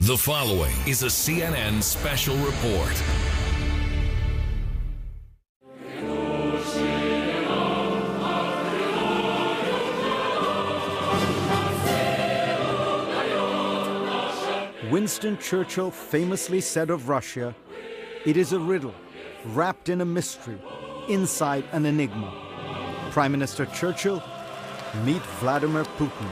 The following is a CNN special report. Winston Churchill famously said of Russia, "It is a riddle, wrapped in a mystery, inside an enigma." Prime Minister Churchill, meet Vladimir Putin.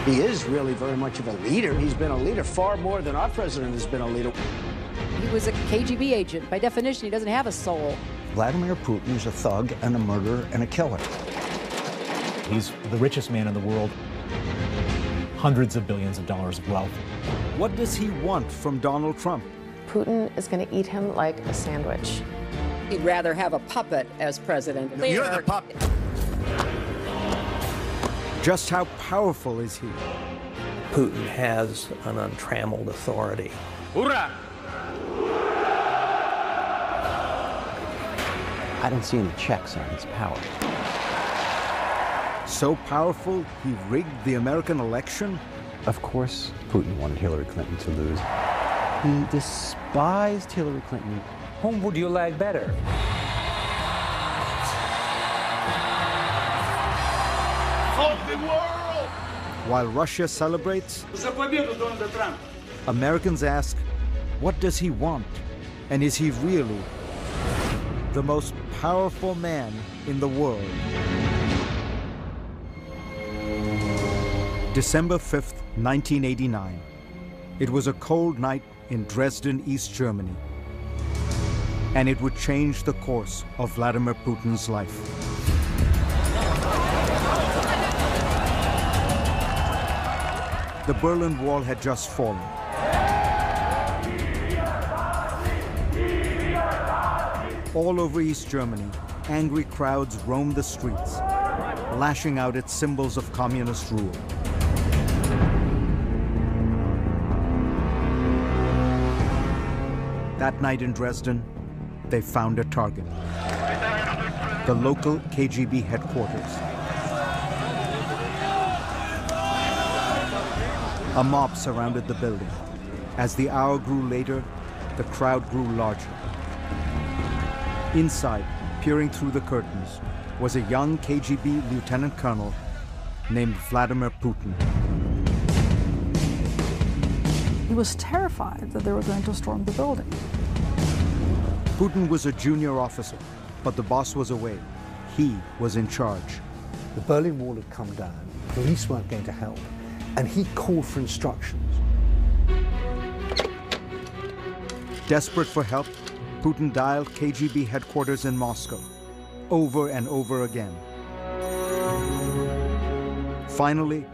He is really very much of a leader. He's been a leader far more than our president has been a leader. He was a KGB agent. By definition, he doesn't have a soul. Vladimir Putin is a thug and a murderer and a killer. He's the richest man in the world. Hundreds of billions of dollars of wealth. What does he want from Donald Trump? Putin is going to eat him like a sandwich. He'd rather have a puppet as president. You're the puppet. Just how powerful is he? Putin has an untrammeled authority. Hoorah! I don't see any checks on his power. So powerful, he rigged the American election? Of course, Putin wanted Hillary Clinton to lose. He despised Hillary Clinton. Whom would you like better? Of the world! While Russia celebrates, Americans ask, what does he want? And is he really the most powerful man in the world? December 5th, 1989. It was a cold night in Dresden, East Germany. And it would change the course of Vladimir Putin's life. The Berlin Wall had just fallen. All over East Germany, angry crowds roamed the streets, lashing out at symbols of communist rule. That night in Dresden, they found a target. The local KGB headquarters. A mob surrounded the building. As the hour grew later, the crowd grew larger. Inside, peering through the curtains, was a young KGB lieutenant colonel named Vladimir Putin. He was terrified that they were going to storm the building. Putin was a junior officer, but the boss was away. He was in charge. The Berlin Wall had come down, police weren't going to help, and he called for instructions. Desperate for help, Putin dialed KGB headquarters in Moscow, over and over again. Finally,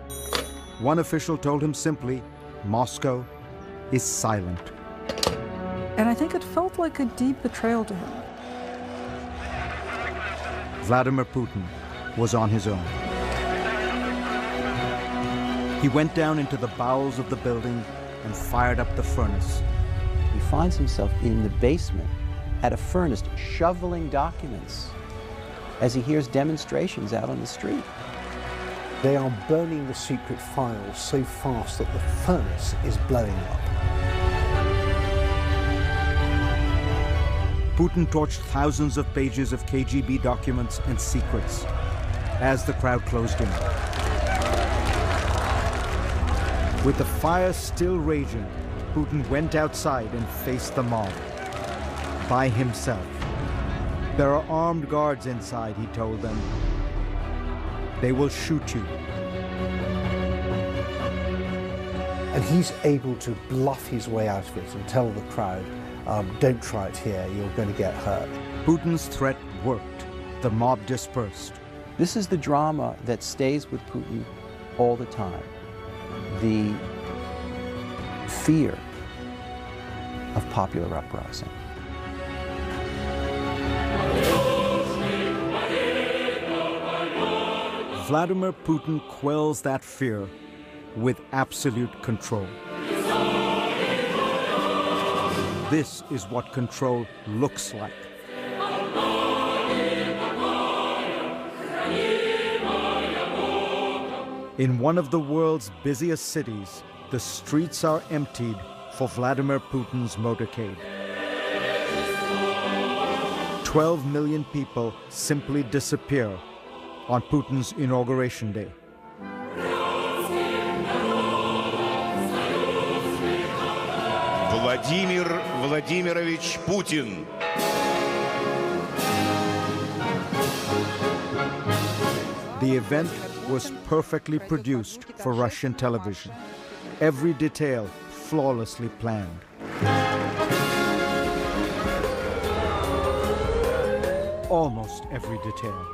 one official told him simply, Moscow is silent. And I think it felt like a deep betrayal to him. Vladimir Putin was on his own. He went down into the bowels of the building and fired up the furnace. He finds himself in the basement at a furnace shoveling documents as he hears demonstrations out on the street. They are burning the secret files so fast that the furnace is blowing up. Putin torched thousands of pages of KGB documents and secrets as the crowd closed in. With the fire still raging, Putin went outside and faced the mob. By himself. There are armed guards inside, he told them. They will shoot you. And he's able to bluff his way out of it and tell the crowd, don't try it here, you're going to get hurt. Putin's threat worked. The mob dispersed. This is the drama that stays with Putin all the time. The fear of popular uprising. Vladimir Putin quells that fear with absolute control. This is what control looks like. In one of the world's busiest cities, the streets are emptied for Vladimir Putin's motorcade. 12 million people simply disappear on Putin's inauguration day. Владимир Владимирович Путин. The event was perfectly produced for Russian television. Every detail flawlessly planned. Almost every detail.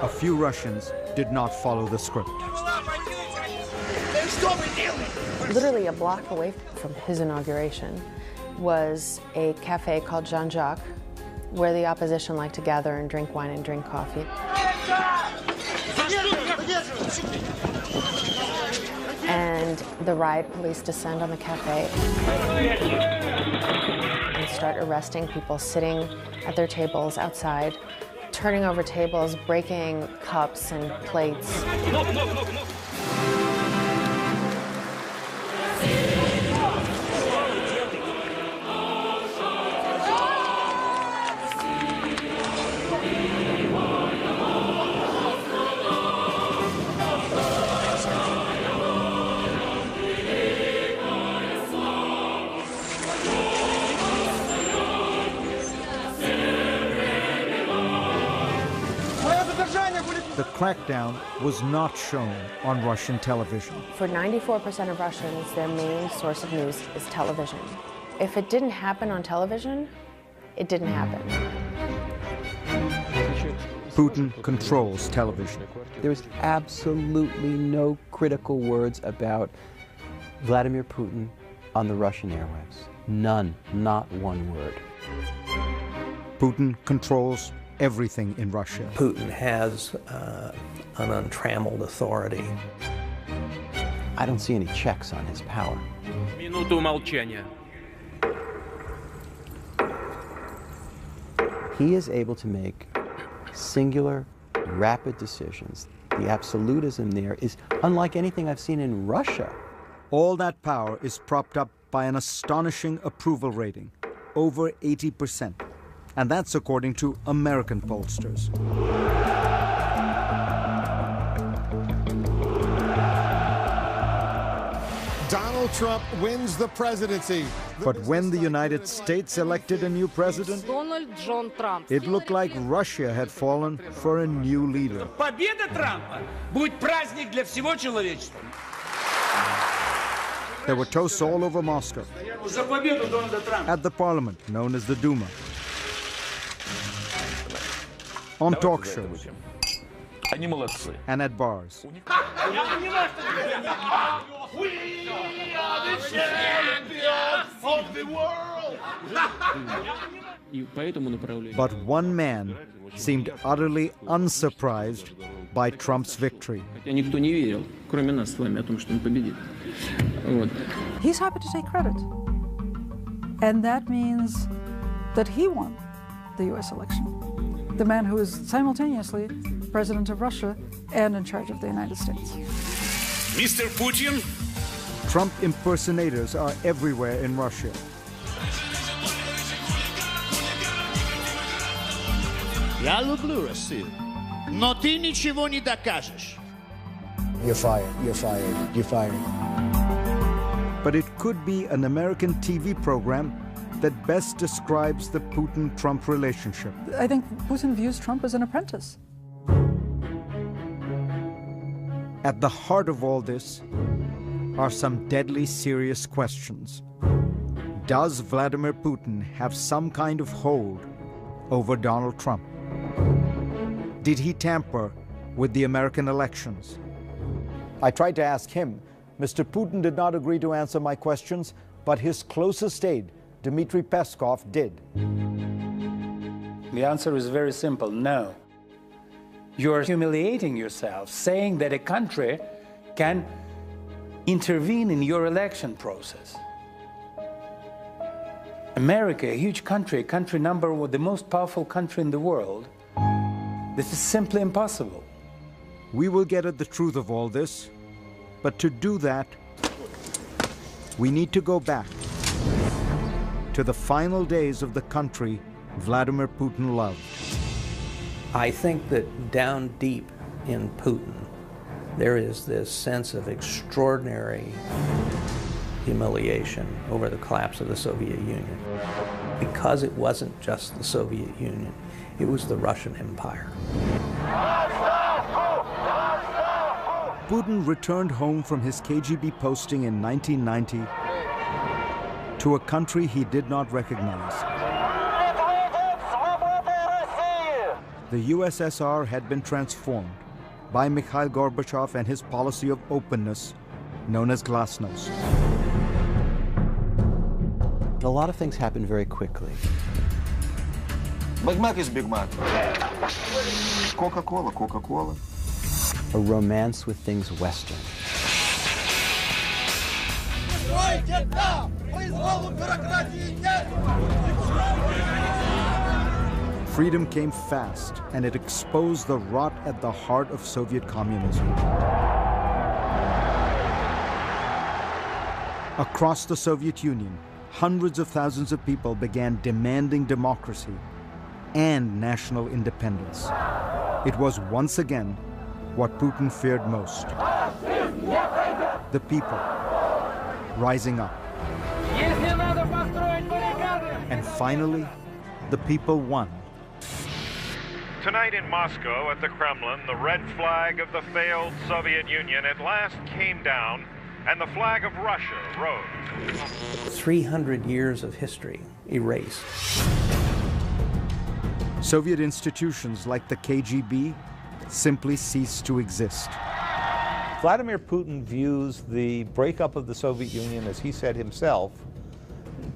A few Russians did not follow the script. Literally a block away from his inauguration was a cafe called Jean-Jacques, where the opposition liked to gather and drink wine and drink coffee. And the riot police descend on the cafe and start arresting people sitting at their tables outside, turning over tables, breaking cups and plates. The crackdown was not shown on Russian television. For 94% of Russians, their main source of news is television. If it didn't happen on television, it didn't happen. Putin controls television. There is absolutely no critical words about Vladimir Putin on the Russian airwaves. None, not one word. Putin controls everything in Russia. Putin has an untrammeled authority. I don't see any checks on his power. Минуту молчания. He is able to make singular, rapid decisions. The absolutism there is unlike anything I've seen in Russia. All that power is propped up by an astonishing approval rating, over 80%. And that's according to American pollsters. Donald Trump wins the presidency. But when the United States elected a new president, it looked like Russia had fallen for a new leader. Победа Трампа будет праздник для всего человечества. There were toasts all over Moscow, За победу Дональда Трампа. at the parliament known as the Duma, on talk shows, Они молодцы. and at bars. We are the champions of the world. But one man seemed utterly unsurprised by Trump's victory. He's happy to take credit. And that means that he won the US election. The man who is simultaneously president of Russia and in charge of the United States. Mr. Putin? Trump impersonators are everywhere in Russia. Я люблю Россию, но ты ничего не докажешь. You're fired, you're fired, you're fired. But it could be an American TV program that best describes the Putin-Trump relationship. I think Putin views Trump as an apprentice. At the heart of all this are some deadly serious questions. Does Vladimir Putin have some kind of hold over Donald Trump? Did he tamper with the American elections? I tried to ask him. Mr. Putin did not agree to answer my questions, but his closest aide, Dmitry Peskov, did. The answer is very simple, no. You're humiliating yourself, saying that a country can intervene in your election process. America, a huge country, the most powerful country in the world, this is simply impossible. We will get at the truth of all this, but to do that, we need to go back to the final days of the country Vladimir Putin loved. I think that down deep in Putin, there is this sense of extraordinary humiliation over the collapse of the Soviet Union. Because it wasn't just the Soviet Union, it was the Russian Empire. Putin returned home from his KGB posting in 1990 to a country he did not recognize. The USSR had been transformed by Mikhail Gorbachev and his policy of openness, known as glasnost. A lot of things happened very quickly. Big Mac is Big Mac. Coca-Cola, Coca-Cola. A romance with things Western. Freedom came fast, and it exposed the rot at the heart of Soviet communism. Across the Soviet Union, hundreds of thousands of people began demanding democracy and national independence. It was once again what Putin feared most. The people rising up. And finally, the people won. Tonight in Moscow at the Kremlin, the red flag of the failed Soviet Union at last came down, and the flag of Russia rose. 300 years of history erased. Soviet institutions like the KGB simply ceased to exist. Vladimir Putin views the breakup of the Soviet Union, as he said himself,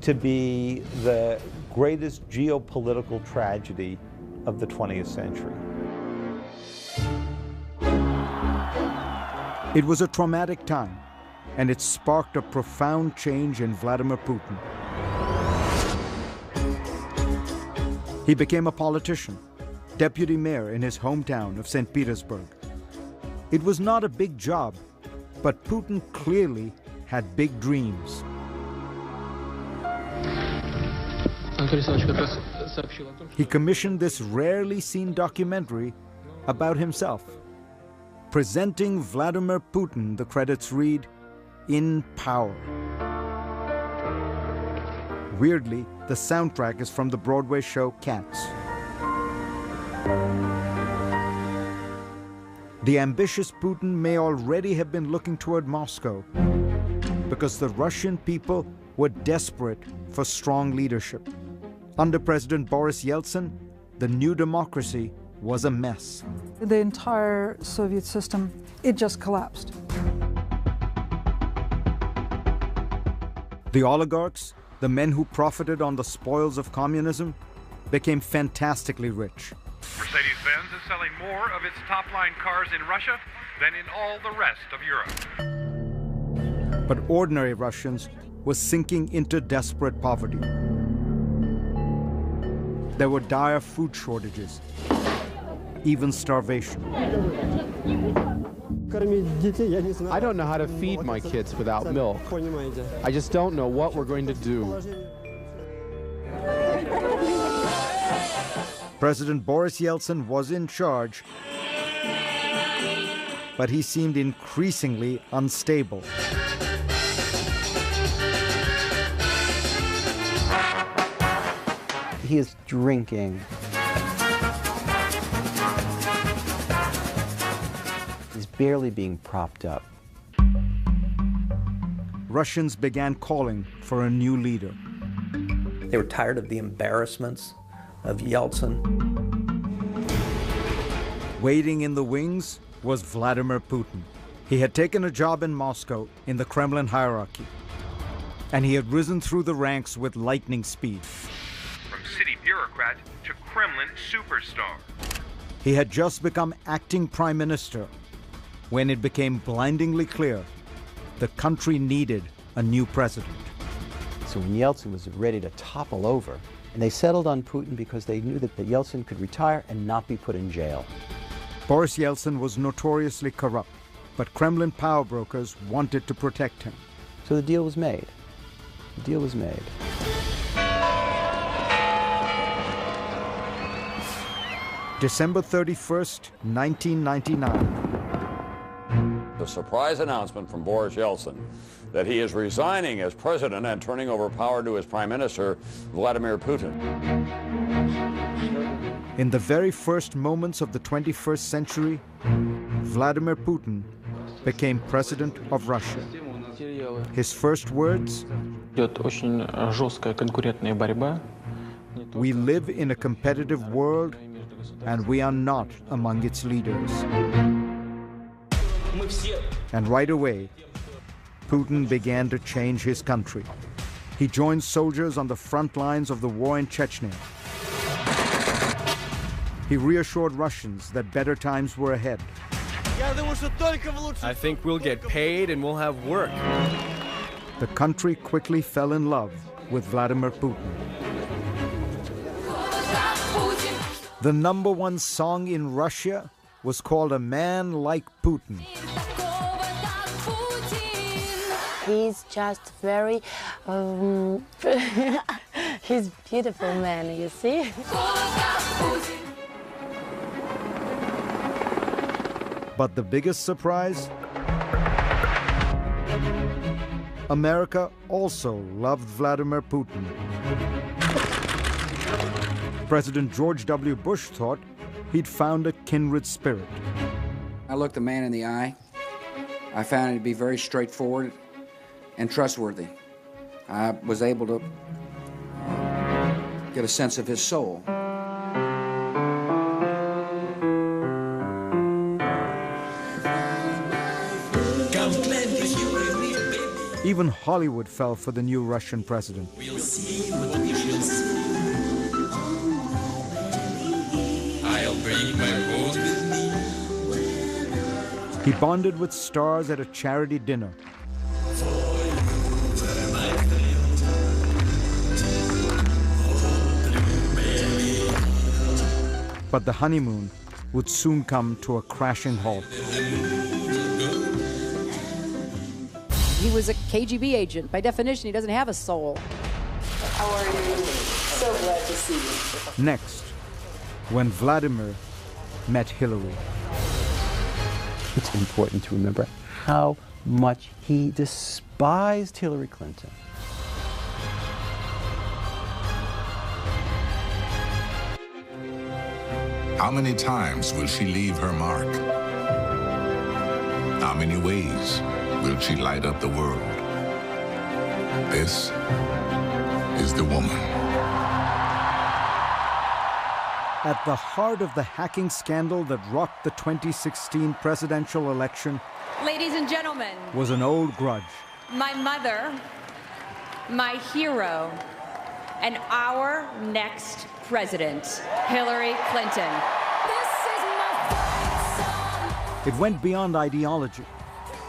to be the greatest geopolitical tragedy of the 20th century. It was a traumatic time, and it sparked a profound change in Vladimir Putin. He became a politician, deputy mayor in his hometown of St. Petersburg. It was not a big job, but Putin clearly had big dreams. He commissioned this rarely seen documentary about himself. Presenting Vladimir Putin, the credits read, in power. Weirdly, the soundtrack is from the Broadway show Cats. The ambitious Putin may already have been looking toward Moscow because the Russian people were desperate for strong leadership. Under President Boris Yeltsin, the new democracy was a mess. The entire Soviet system, it just collapsed. The oligarchs, the men who profited on the spoils of communism, became fantastically rich. Mercedes-Benz is selling more of its top-line cars in Russia than in all the rest of Europe. But ordinary Russians were sinking into desperate poverty. There were dire food shortages, even starvation. I don't know how to feed my kids without milk. I just don't know what we're going to do. President Boris Yeltsin was in charge, but he seemed increasingly unstable. He is drinking. He's barely being propped up. Russians began calling for a new leader. They were tired of the embarrassments of Yeltsin. Waiting in the wings was Vladimir Putin. He had taken a job in Moscow in the Kremlin hierarchy, and he had risen through the ranks with lightning speed. From city bureaucrat to Kremlin superstar. He had just become acting prime minister when it became blindingly clear the country needed a new president. So when Yeltsin was ready to topple over, and they settled on Putin because they knew that Yeltsin could retire and not be put in jail. Boris Yeltsin was notoriously corrupt, but Kremlin power brokers wanted to protect him. So the deal was made. The deal was made. December 31st, 1999. The surprise announcement from Boris Yeltsin that he is resigning as president and turning over power to his prime minister, Vladimir Putin. In the very first moments of the 21st century, Vladimir Putin became president of Russia. His first words: "We live in a competitive world, and we are not among its leaders." And right away, Putin began to change his country. He joined soldiers on the front lines of the war in Chechnya. He reassured Russians that better times were ahead. I think we'll get paid and we'll have work. The country quickly fell in love with Vladimir Putin. The #1 song in Russia was called "A Man Like Putin." He's just very, he's beautiful man, you see? But the biggest surprise? America also loved Vladimir Putin. President George W. Bush thought he'd found a kindred spirit. I looked the man in the eye. I found him to be very straightforward and trustworthy. I was able to get a sense of his soul. Even Hollywood fell for the new Russian president. We'll see what we shall see. I'll bring my boat with me. He bonded with stars at a charity dinner. But the honeymoon would soon come to a crashing halt. He was a KGB agent. By definition, he doesn't have a soul. How are you? So glad to see you. Next, when Vladimir met Hillary. It's important to remember how much he despised Hillary Clinton. How many times will she leave her mark? How many ways will she light up the world? This is the woman. At the heart of the hacking scandal that rocked the 2016 presidential election, ladies and gentlemen, was an old grudge. my mother, my hero, and our next president, Hillary Clinton. It went beyond ideology.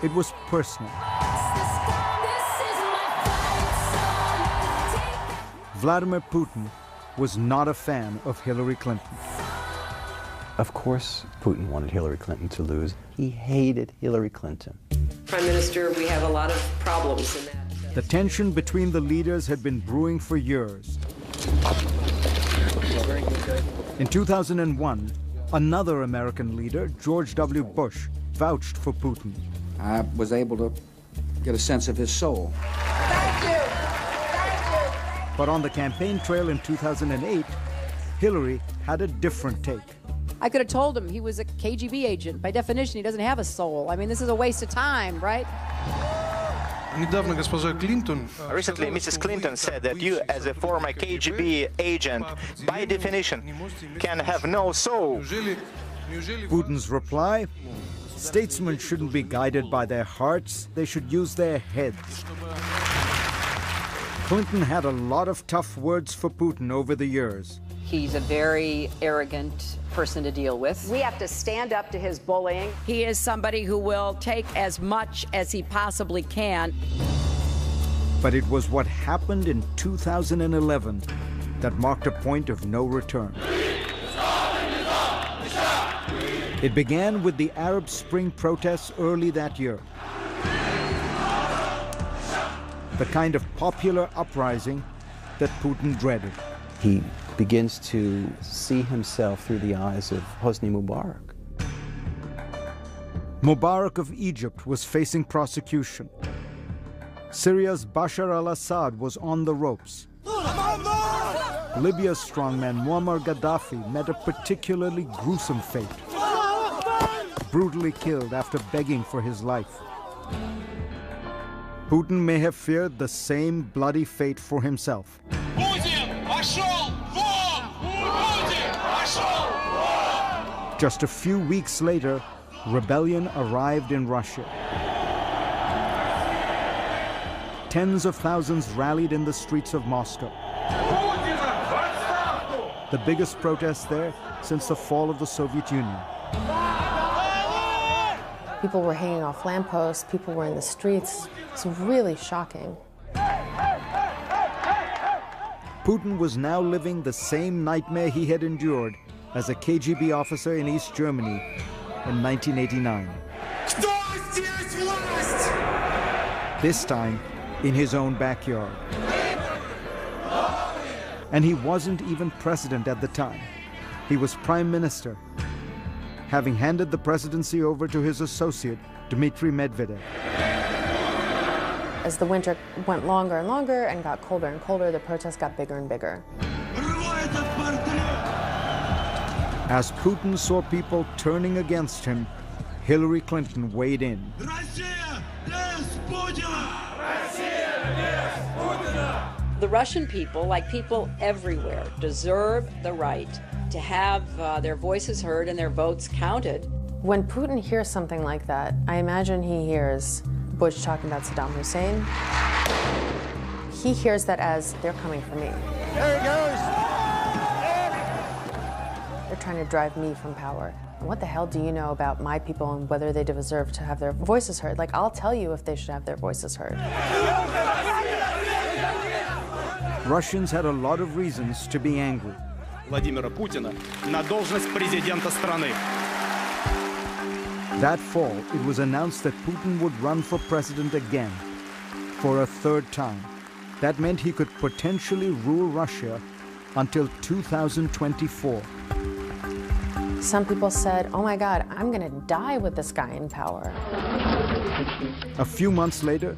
It was personal. Vladimir Putin was not a fan of Hillary Clinton. Of course, Putin wanted Hillary Clinton to lose. He hated Hillary Clinton. Prime Minister, we have a lot of problems in that. The tension between the leaders had been brewing for years. In 2001, another American leader, George W. Bush, vouched for Putin. I was able to get a sense of his soul. Thank you. Thank you. But on the campaign trail in 2008, Hillary had a different take. I could have told him he was a KGB agent. By definition, he doesn't have a soul. I mean, this is a waste of time, right? Recently, Mrs. Clinton said that you, as a former KGB agent, by definition, can have no soul. Putin's reply: statesmen shouldn't be guided by their hearts, they should use their heads. Clinton had a lot of tough words for Putin over the years. He's a very arrogant person to deal with. We have to stand up to his bullying. He is somebody who will take as much as he possibly can. But it was what happened in 2011 that marked a point of no return. It began with the Arab Spring protests early that year. The kind of popular uprising that Putin dreaded. He begins to see himself through the eyes of Hosni Mubarak. Mubarak of Egypt was facing prosecution. Syria's Bashar al-Assad was on the ropes. Libya's strongman Muammar Gaddafi met a particularly gruesome fate. Brutally killed after begging for his life. Putin may have feared the same bloody fate for himself. Just a few weeks later, rebellion arrived in Russia. Tens of thousands rallied in the streets of Moscow. The biggest protest there since the fall of the Soviet Union. People were hanging off lampposts, people were in the streets. It's really shocking. Putin was now living the same nightmare he had endured as a KGB officer in East Germany in 1989. This time in his own backyard. And he wasn't even president at the time. He was prime minister, having handed the presidency over to his associate, Dmitry Medvedev. As the winter went longer and longer and got colder and colder, the protests got bigger and bigger. As Putin saw people turning against him, Hillary Clinton weighed in. The Russian people, like people everywhere, deserve the right to have their voices heard and their votes counted. When Putin hears something like that, I imagine he hears Bush talking about Saddam Hussein. He hears that as, they're coming for me. There he goes! They're trying to drive me from power. And what the hell do you know about my people and whether they deserve to have their voices heard? Like, I'll tell you if they should have their voices heard. Russians had a lot of reasons to be angry. Владимира Путина на должность президента страны. That fall, it was announced that Putin would run for president again, for a third time. That meant he could potentially rule Russia until 2024. Some people said, oh my God, I'm gonna die with this guy in power. A few months later,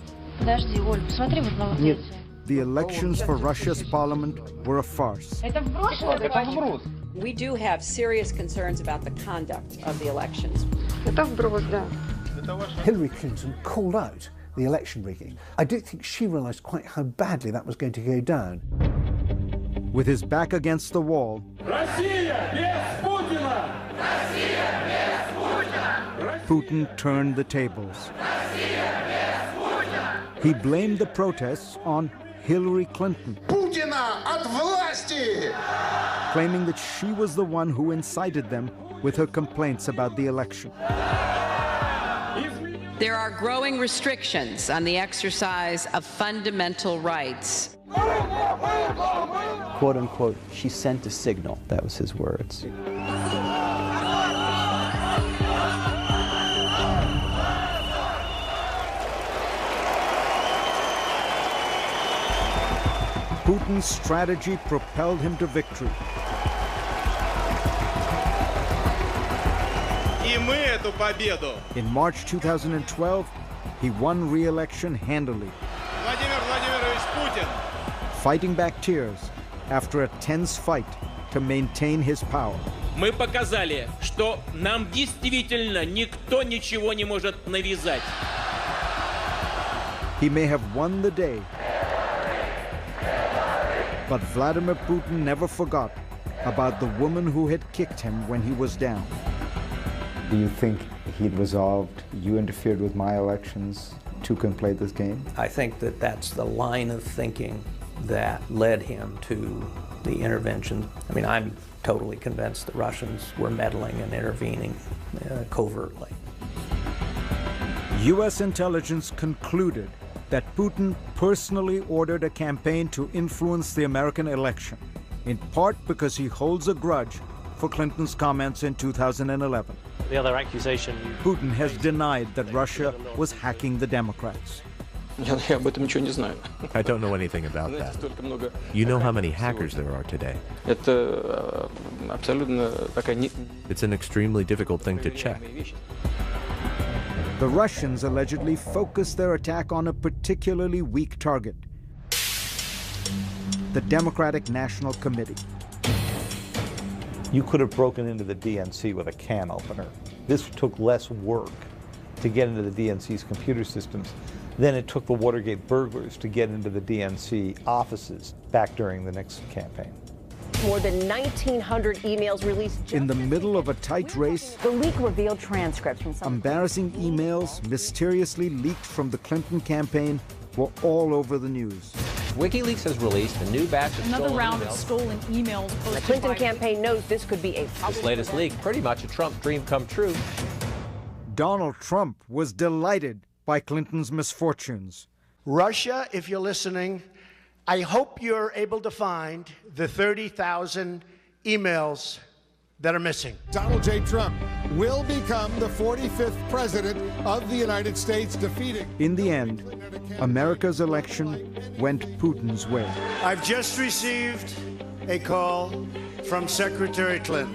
the elections for Russia's parliament were a farce. We do have serious concerns about the conduct of the elections. Hillary Clinton called out the election rigging. I don't think she realized quite how badly that was going to go down. With his back against the wall, Putin turned the tables. He blamed the protests on Hillary Clinton, claiming that she was the one who incited them with her complaints about the election. There are growing restrictions on the exercise of fundamental rights. Quote unquote, she sent a signal. That was his words. Putin's strategy propelled him to victory. In March 2012, he won re-election handily, fighting back tears after a tense fight to maintain his power. Мы показали, что нам действительно никто ничего не может навязать. He may have won the day, but Vladimir Putin never forgot about the woman who had kicked him when he was down. Do you think he'd resolved, you interfered with my elections, two can play this game? I think that that's the line of thinking that led him to the intervention. I mean, I'm totally convinced the Russians were meddling and intervening covertly. U.S. intelligence concluded that Putin personally ordered a campaign to influence the American election, in part because he holds a grudge for Clinton's comments in 2011. The other accusation... Putin has denied that Russia was hacking the Democrats. I don't know anything about that. You know how many hackers there are today. It's an extremely difficult thing to check. The Russians allegedly focused their attack on a particularly weak target: the Democratic National Committee. You could have broken into the DNC with a can opener. This took less work to get into the DNC's computer systems than it took the Watergate burglars to get into the DNC offices back during the Nixon campaign. More than 1,900 emails released. In the middle of a tight race, the leak revealed transcripts from some embarrassing emails mysteriously leaked from the Clinton campaign were all over the news. WikiLeaks has released a new batch of another stolen round emails. of stolen emails posted. The Clinton campaign knows this could be a This latest leak, pretty much a Trump dream come true. Donald Trump was delighted by Clinton's misfortunes. Russia, if you're listening, I hope you're able to find the 30,000 emails that are missing. Donald J. Trump will become the 45th president of the United States, defeating... In the end, America's election went Putin's way. I've just received a call from Secretary Clinton.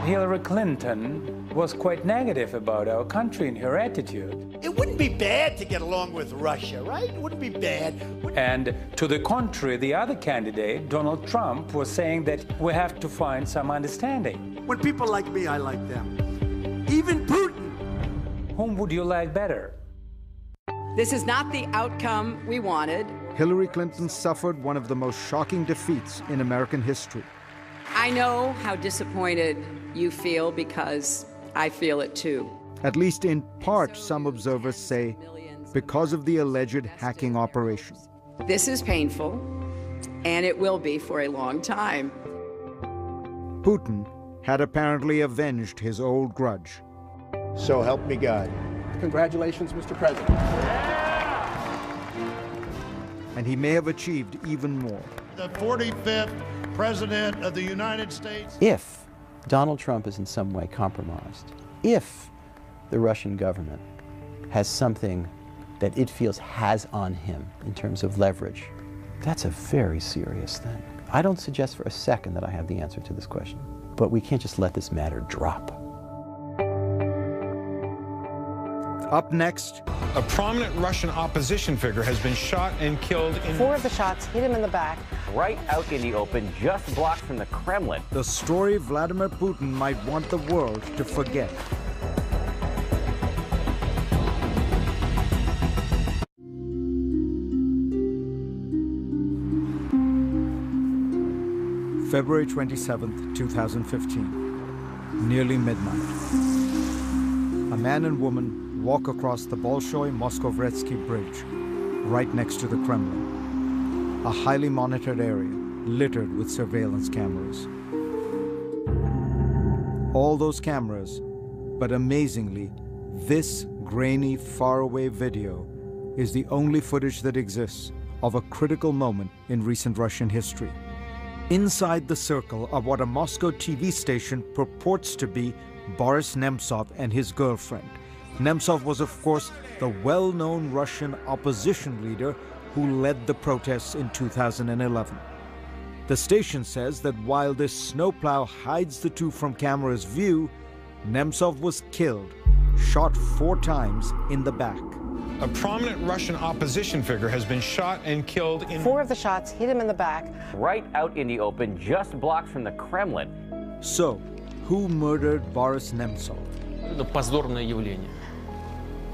Hillary Clinton was quite negative about our country and her attitude. It wouldn't be bad to get along with Russia, right? It wouldn't be bad. And to the contrary, the other candidate, Donald Trump, was saying that we have to find some understanding. When people like me, I like them. Even Putin. Whom would you like better? This is not the outcome we wanted. Hillary Clinton suffered one of the most shocking defeats in American history. I know how disappointed you feel because I feel it too. At least in part, some observers say, because of the alleged hacking operation. This is painful, and it will be for a long time. Putin had apparently avenged his old grudge. So help me God. Congratulations, Mr. President. And he may have achieved even more. The 45th President of the United States. If Donald Trump is in some way compromised, if the Russian government has something that it feels has on him in terms of leverage, that's a very serious thing. I don't suggest for a second that I have the answer to this question, but we can't just let this matter drop. Up next, a prominent Russian opposition figure has been shot and killed in... 4 of the shots hit him in the back. Right out in the open, just blocked from the Kremlin. The story Vladimir Putin might want the world to forget. February 27th, 2015, nearly midnight. A man and woman walk across the Bolshoi-Moskovetsky Bridge, right next to the Kremlin, a highly monitored area littered with surveillance cameras. All those cameras, but amazingly, this grainy, faraway video is the only footage that exists of a critical moment in recent Russian history. Inside the circle of what a Moscow TV station purports to be Boris Nemtsov and his girlfriend. Nemtsov was, of course, the well-known Russian opposition leader who led the protests in 2011. The station says that while this snowplow hides the two from camera's view, Nemtsov was killed, shot 4 times in the back. A prominent Russian opposition figure has been shot and killed in... 4 of the shots hit him in the back. Right out in the open, just blocked from the Kremlin. So, who murdered Boris Nemtsov? Это позорное явление.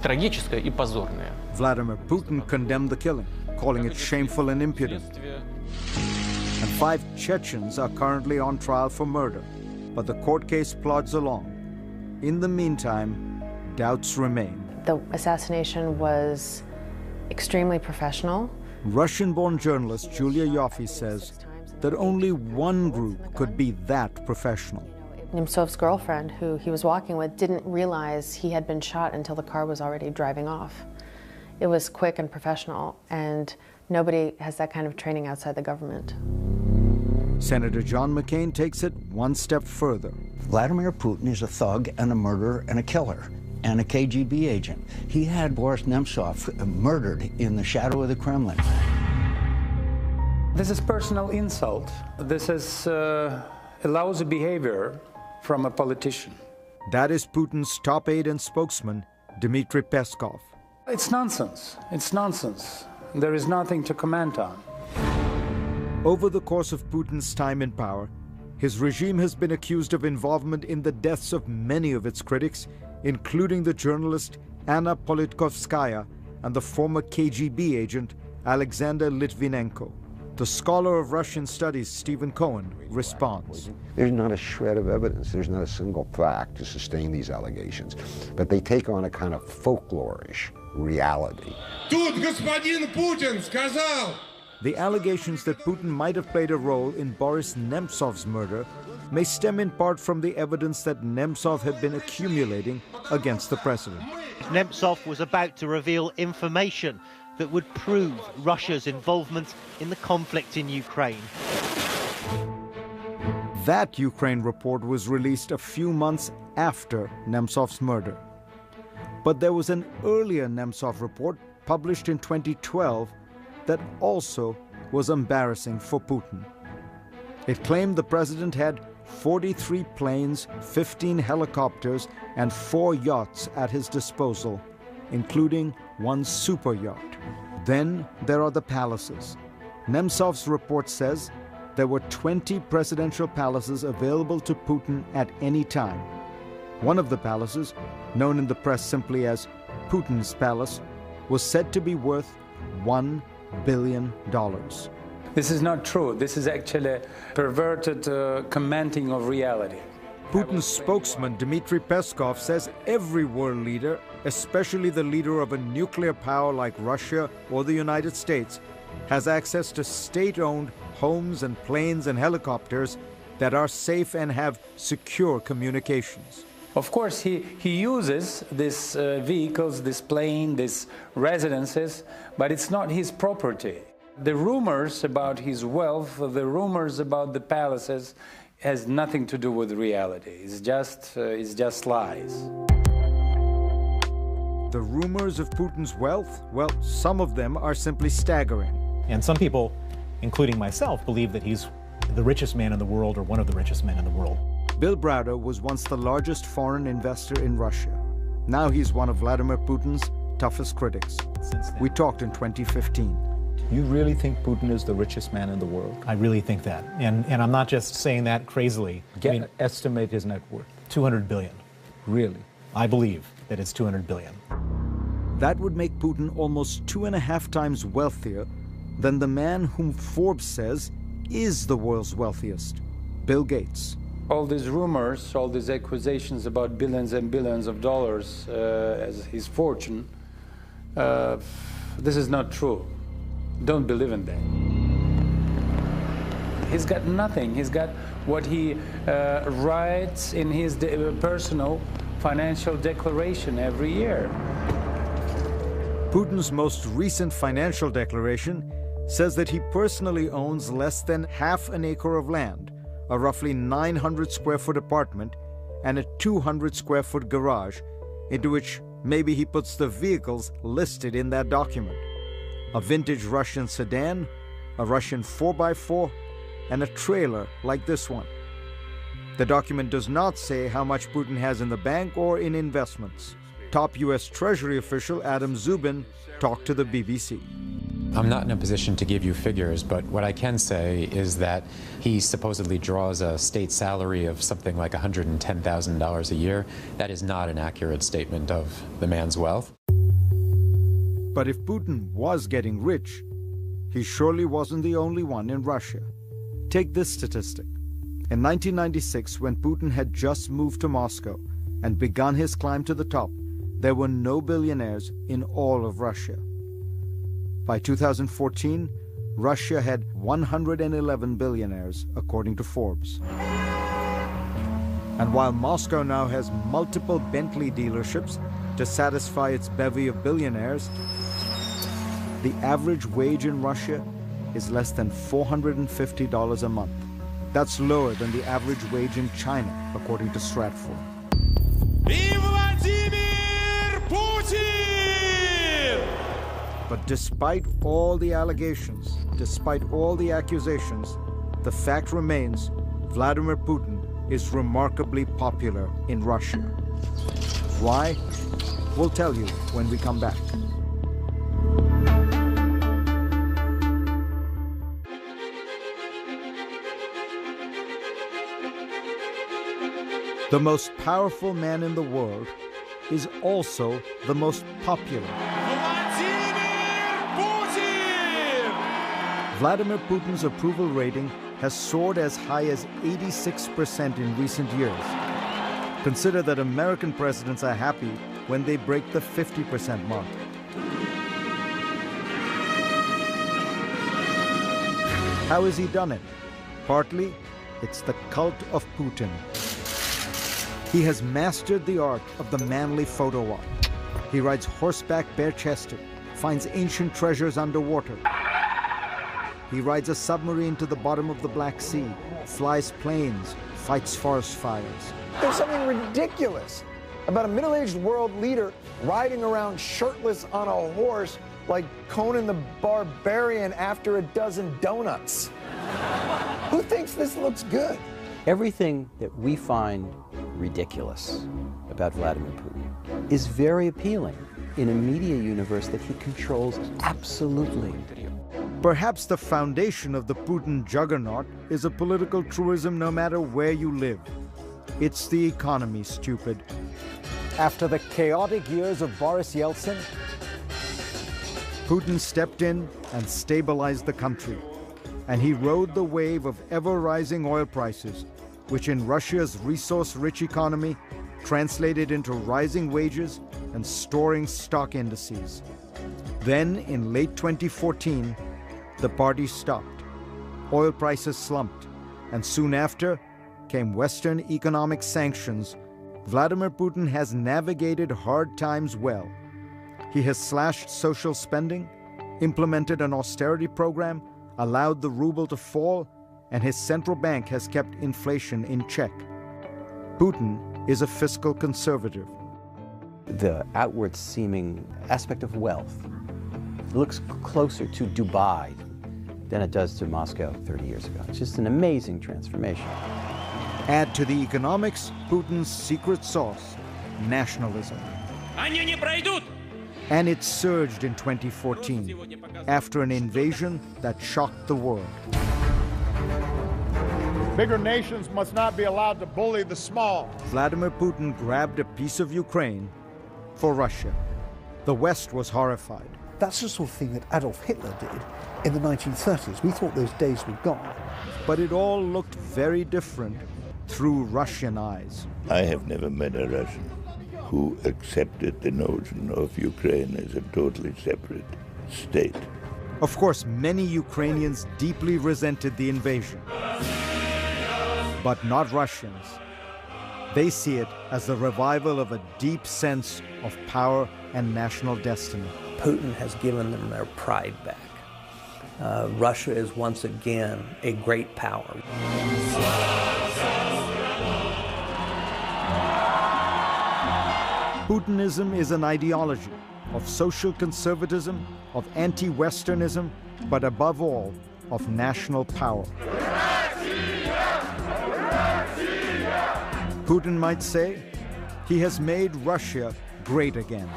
Трагическое и позорное. Vladimir Putin condemned the killing, calling it shameful and impudent. And 5 Chechens are currently on trial for murder, but the court case plods along. In the meantime, doubts remain. The assassination was extremely professional. Russian-born journalist Julia Yoffe says that only one group could be that professional. Nemtsov's girlfriend, who he was walking with, didn't realize he had been shot until the car was already driving off. It was quick and professional, and nobody has that kind of training outside the government. Senator John McCain takes it one step further. Vladimir Putin is a thug and a murderer and a killer and a KGB agent. He had Boris Nemtsov murdered in the shadow of the Kremlin. This is personal insult. This is a lousy behavior from a politician. That is Putin's top aide and spokesman, Dmitry Peskov. It's nonsense. It's nonsense. There is nothing to comment on. Over the course of Putin's time in power, his regime has been accused of involvement in the deaths of many of its critics, including the journalist Anna Politkovskaya and the former KGB agent Alexander Litvinenko. The scholar of Russian studies, Stephen Cohen, responds. There's not a shred of evidence, there's not a single fact to sustain these allegations, but they take on a kind of folklorish reality. Тут господин Путин сказал. The allegations that Putin might have played a role in Boris Nemtsov's murder may stem in part from the evidence that Nemtsov had been accumulating against the president. Nemtsov was about to reveal information that would prove Russia's involvement in the conflict in Ukraine. That Ukraine report was released a few months after Nemtsov's murder. But there was an earlier Nemtsov report published in 2012 that also was embarrassing for Putin. It claimed the president had 43 planes, 15 helicopters, and 4 yachts at his disposal, including one super yacht. Then there are the palaces. Nemtsov's report says there were 20 presidential palaces available to Putin at any time. One of the palaces, known in the press simply as Putin's Palace, was said to be worth $1 billion. This is not true. This is actually perverted commenting of reality. Putin's spokesman, Dmitry Peskov, says every world leader, especially the leader of a nuclear power like Russia or the United States, has access to state-owned homes and planes and helicopters that are safe and have secure communications. Of course, he uses these vehicles, this plane, these residences, but it's not his property. The rumors about his wealth, the rumors about the palaces, has nothing to do with reality. It's just lies. The rumors of Putin's wealth, well, some of them are simply staggering. And some people, including myself, believe that he's the richest man in the world or one of the richest men in the world. Bill Browder was once the largest foreign investor in Russia. Now he's one of Vladimir Putin's toughest critics. We talked in 2015. You really think Putin is the richest man in the world? I really think that. And I'm not just saying that crazily. Estimate his net worth. 200 billion. Really? I believe that it's 200 billion. That would make Putin almost 2.5 times wealthier than the man whom Forbes says is the world's wealthiest, Bill Gates. All these rumors, all these accusations about billions and billions of dollars as his fortune, this is not true. Don't believe in that. He's got nothing. He's got what he writes in his personal financial declaration every year. Putin's most recent financial declaration says that he personally owns less than half an acre of land, a roughly 900 square foot apartment, and a 200 square foot garage, into which maybe he puts the vehicles listed in that document. A vintage Russian sedan, a Russian 4x4, and a trailer like this one. The document does not say how much Putin has in the bank or in investments. Top U.S. Treasury official Adam Zubin talked to the BBC. I'm not in a position to give you figures, but what I can say is that he supposedly draws a state salary of something like $110,000 a year. That is not an accurate statement of the man's wealth. But if Putin was getting rich, he surely wasn't the only one in Russia. Take this statistic. In 1996, when Putin had just moved to Moscow and begun his climb to the top, there were no billionaires in all of Russia. By 2014, Russia had 111 billionaires, according to Forbes. And while Moscow now has multiple Bentley dealerships to satisfy its bevy of billionaires, the average wage in Russia is less than $450 a month. That's lower than the average wage in China, according to Stratfor. But despite all the allegations, despite all the accusations, the fact remains Vladimir Putin is remarkably popular in Russia. Why? We'll tell you when we come back. The most powerful man in the world is also the most popular. Vladimir Putin's approval rating has soared as high as 86% in recent years. Consider that American presidents are happy when they break the 50% mark. How has he done it? Partly, it's the cult of Putin. He has mastered the art of the manly photo op. He rides horseback bare-chested, finds ancient treasures underwater. He rides a submarine to the bottom of the Black Sea, flies planes, fights forest fires. There's something ridiculous about a middle-aged world leader riding around shirtless on a horse like Conan the Barbarian after a dozen donuts. Who thinks this looks good? Everything that we find ridiculous about Vladimir Putin is very appealing in a media universe that he controls absolutely. Perhaps the foundation of the Putin juggernaut is a political truism no matter where you live. It's the economy, stupid. After the chaotic years of Boris Yeltsin, Putin stepped in and stabilized the country. And he rode the wave of ever-rising oil prices, which in Russia's resource-rich economy translated into rising wages and soaring stock indices. Then, in late 2014, the party stopped. Oil prices slumped, and soon after came Western economic sanctions. Vladimir Putin has navigated hard times well. He has slashed social spending, implemented an austerity program, allowed the ruble to fall, and his central bank has kept inflation in check. Putin is a fiscal conservative. The outward seeming aspect of wealth looks closer to Dubai than it does to Moscow 30 years ago. It's just an amazing transformation. Add to the economics Putin's secret sauce, nationalism. And it surged in 2014 after an invasion that shocked the world. Bigger nations must not be allowed to bully the small. Vladimir Putin grabbed a piece of Ukraine for Russia. The West was horrified. That's the sort of thing that Adolf Hitler did in the 1930s. We thought those days were gone. But it all looked very different through Russian eyes. I have never met a Russian who accepted the notion of Ukraine as a totally separate state. Of course, many Ukrainians deeply resented the invasion. But not Russians. They see it as the revival of a deep sense of power and national destiny. Putin has given them their pride back. Russia is once again a great power. Putinism is an ideology of social conservatism, of anti-Westernism, but above all, of national power. Putin might say he has made Russia great again.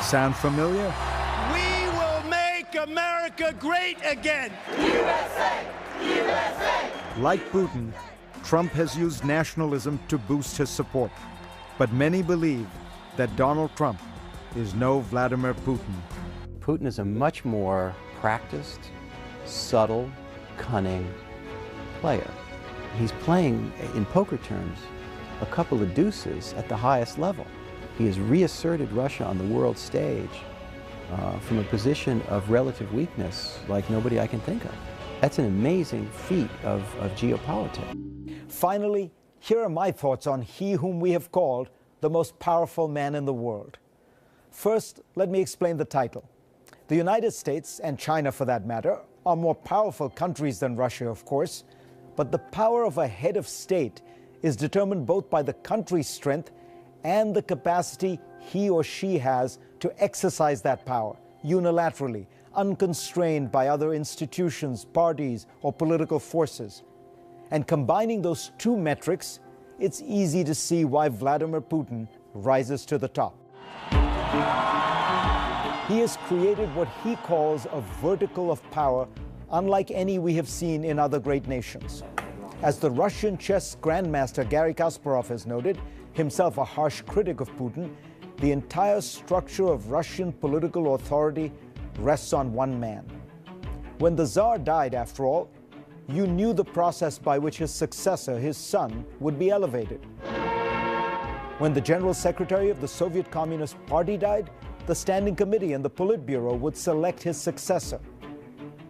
Sound familiar? We will make America great again. USA! USA! Like Putin, Trump has used nationalism to boost his support. But many believe that Donald Trump is no Vladimir Putin. Putin is a much more practiced, subtle, cunning player. He's playing, in poker terms, a couple of deuces at the highest level. He has reasserted Russia on the world stage from a position of relative weakness like nobody I can think of. That's an amazing feat of geopolitics. Finally, here are my thoughts on he whom we have called the most powerful man in the world. First, let me explain the title. The United States, and China for that matter, are more powerful countries than Russia, of course, but the power of a head of state is determined both by the country's strength and the capacity he or she has to exercise that power unilaterally, unconstrained by other institutions, parties, or political forces. And combining those two metrics, it's easy to see why Vladimir Putin rises to the top. He has created what he calls a vertical of power, unlike any we have seen in other great nations. As the Russian chess grandmaster Gary Kasparov has noted, himself a harsh critic of Putin, the entire structure of Russian political authority rests on one man. When the Tsar died, after all, you knew the process by which his successor, his son, would be elevated. When the General Secretary of the Soviet Communist Party died, the Standing Committee and the Politburo would select his successor.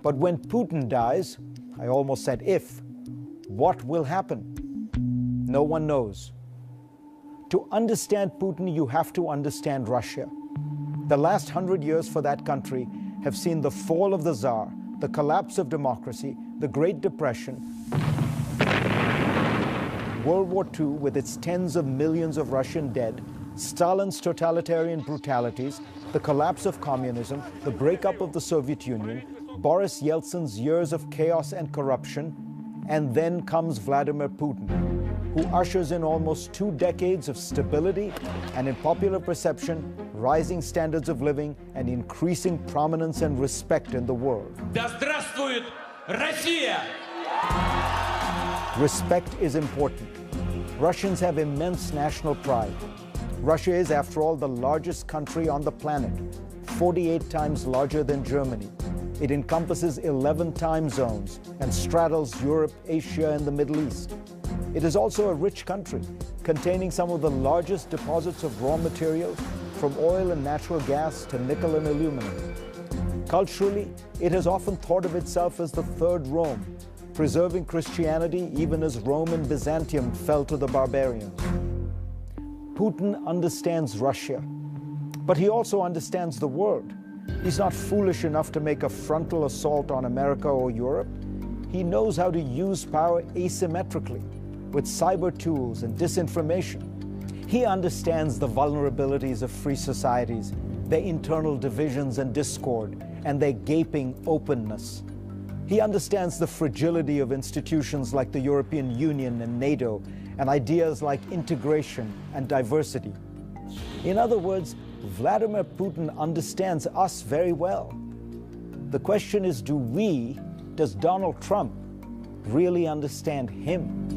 But when Putin dies, I almost said if, what will happen? No one knows. To understand Putin, you have to understand Russia. The last 100 years for that country have seen the fall of the Tsar, the collapse of democracy, the Great Depression, World War II with its tens of millions of Russian dead, Stalin's totalitarian brutalities, the collapse of communism, the breakup of the Soviet Union, Boris Yeltsin's years of chaos and corruption, and then comes Vladimir Putin, who ushers in almost 2 decades of stability and, in popular perception, rising standards of living and increasing prominence and respect in the world. Да здравствует Россия! Respect is important. Russians have immense national pride. Russia is, after all, the largest country on the planet, 48 times larger than Germany. It encompasses 11 time zones and straddles Europe, Asia, and the Middle East. It is also a rich country, containing some of the largest deposits of raw materials, from oil and natural gas to nickel and aluminum. Culturally, it has often thought of itself as the Third Rome, preserving Christianity even as Rome and Byzantium fell to the barbarians. Putin understands Russia, but he also understands the world. He's not foolish enough to make a frontal assault on America or Europe. He knows how to use power asymmetrically, with cyber tools and disinformation. He understands the vulnerabilities of free societies, their internal divisions and discord, and their gaping openness. He understands the fragility of institutions like the European Union and NATO, and ideas like integration and diversity. In other words, Vladimir Putin understands us very well. The question is, does Donald Trump really understand him?